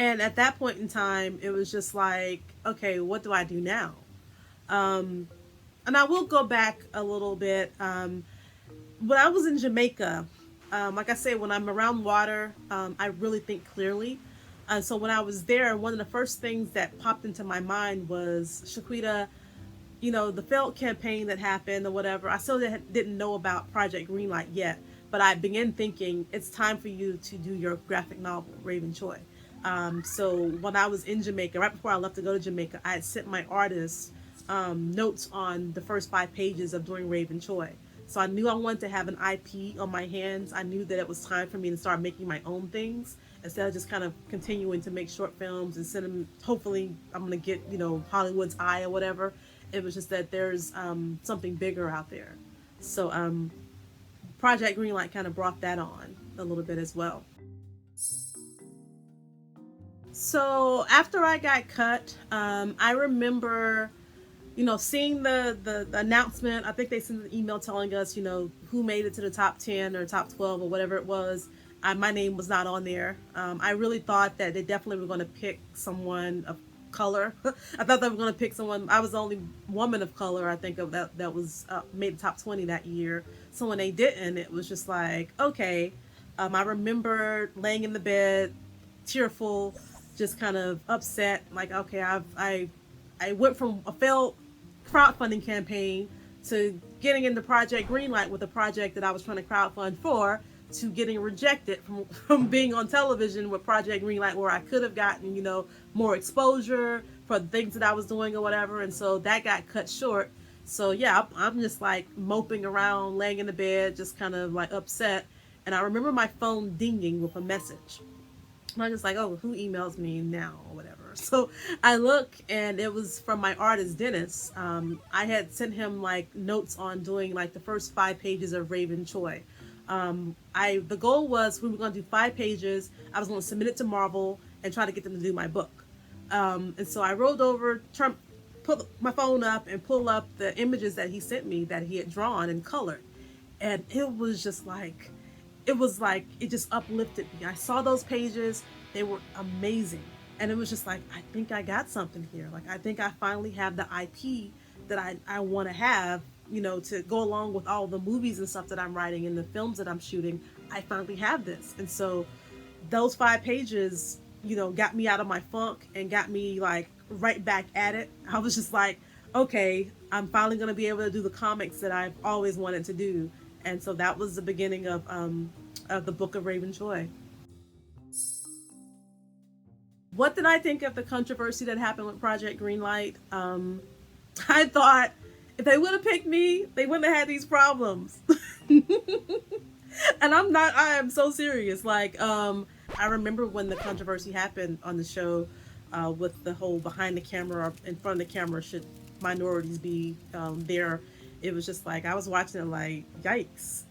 And at that point in time, it was just like, okay, what do I do now? Um, and I will go back a little bit. When I was in Jamaica, like I say, when I'm around water, I really think clearly. So when I was there, one of the first things that popped into my mind was Shequeta, the failed campaign that happened or whatever. I still didn't know about Project Greenlight yet, but I began thinking it's time for you to do your graphic novel, Raven Choi. So when I was in Jamaica, right before I left to go to Jamaica, I had sent my artist notes on the first 5 pages of doing Raven Choi. So I knew I wanted to have an IP on my hands. I knew that it was time for me to start making my own things instead of just kind of continuing to make short films and send them. Hopefully, I'm going to get, Hollywood's eye or whatever. It was just that there's something bigger out there. So Project Greenlight kind of brought that on a little bit as well. So after I got cut, I remember, seeing the announcement. I think they sent an email telling us, who made it to the top 10 or top 12 or whatever it was. My name was not on there. I really thought that they definitely were going to pick someone of color. I thought they were going to pick someone. I was the only woman of color, I think, of that was made the top 20 that year. So when they didn't, it was just like, okay. I remember laying in the bed, tearful, just kind of upset. Like, okay, I went from a failed crowdfunding campaign to getting into Project Greenlight with a project that I was trying to crowdfund for, to getting rejected from being on television with Project Greenlight, where I could have gotten, more exposure for the things that I was doing or whatever. And so that got cut short. So yeah, I'm just like moping around, laying in the bed, just kind of like upset. And I remember my phone dinging with a message. And I'm just like, oh, who emails me now or whatever. So I look, and it was from my artist, Dennis. I had sent him like notes on doing like the first 5 pages of Raven Choi. The goal was we were going to do 5 pages. I was going to submit it to Marvel and try to get them to do my book. And so I rolled over, put my phone up and pull up the images that he sent me that he had drawn and colored. And it was just like, it just uplifted me. I saw those pages. They were amazing. And it was just like, I think I got something here. Like, I think I finally have the IP that I want to have, to go along with all the movies and stuff that I'm writing and the films that I'm shooting. I finally have this. And so those 5 pages, got me out of my funk and got me like right back at it. I was just like, okay, I'm finally going to be able to do the comics that I've always wanted to do. And so that was the beginning of the book of Raven Choi. What did I think of the controversy that happened with Project Greenlight? I thought if they would have picked me, they wouldn't have had these problems. And I am so serious. Like, I remember when the controversy happened on the show with the whole behind the camera or in front of the camera, should minorities be there? It was just like, I was watching it like, yikes.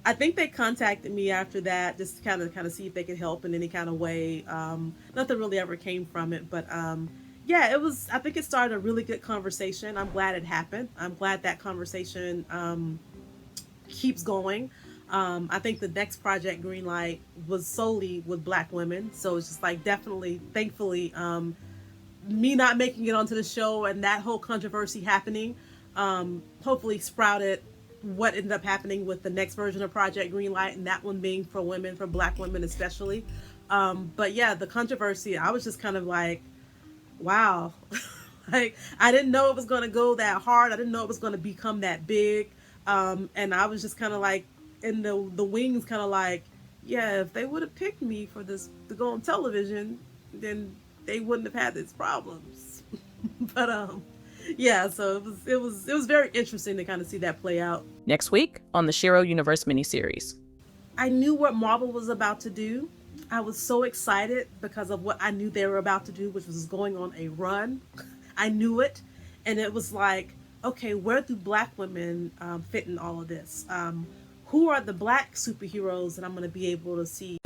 I think they contacted me after that just to kind of see if they could help in any kind of way. Nothing really ever came from it, but yeah, I think it started a really good conversation. I'm glad it happened. I'm glad that conversation keeps going. I think the next Project Greenlight was solely with Black women. So it's just like, definitely, thankfully, me not making it onto the show and that whole controversy happening, hopefully sprouted what ended up happening with the next version of Project Greenlight, and that one being for women, for Black women especially. But yeah, the controversy, I was just kind of like, wow. Like, I didn't know it was going to go that hard. I didn't know it was going to become that big. And I was just kind of like in the wings, kind of like, yeah, if they would have picked me for this to go on television, then they wouldn't have had these problems. But yeah, so it was very interesting to kind of see that play out. Next week on the Shero Universe miniseries. I knew what Marvel was about to do. I was so excited because of what I knew they were about to do, which was going on a run. I knew it. And it was like, okay, where do Black women fit in all of this? Who are the Black superheroes that I'm going to be able to see?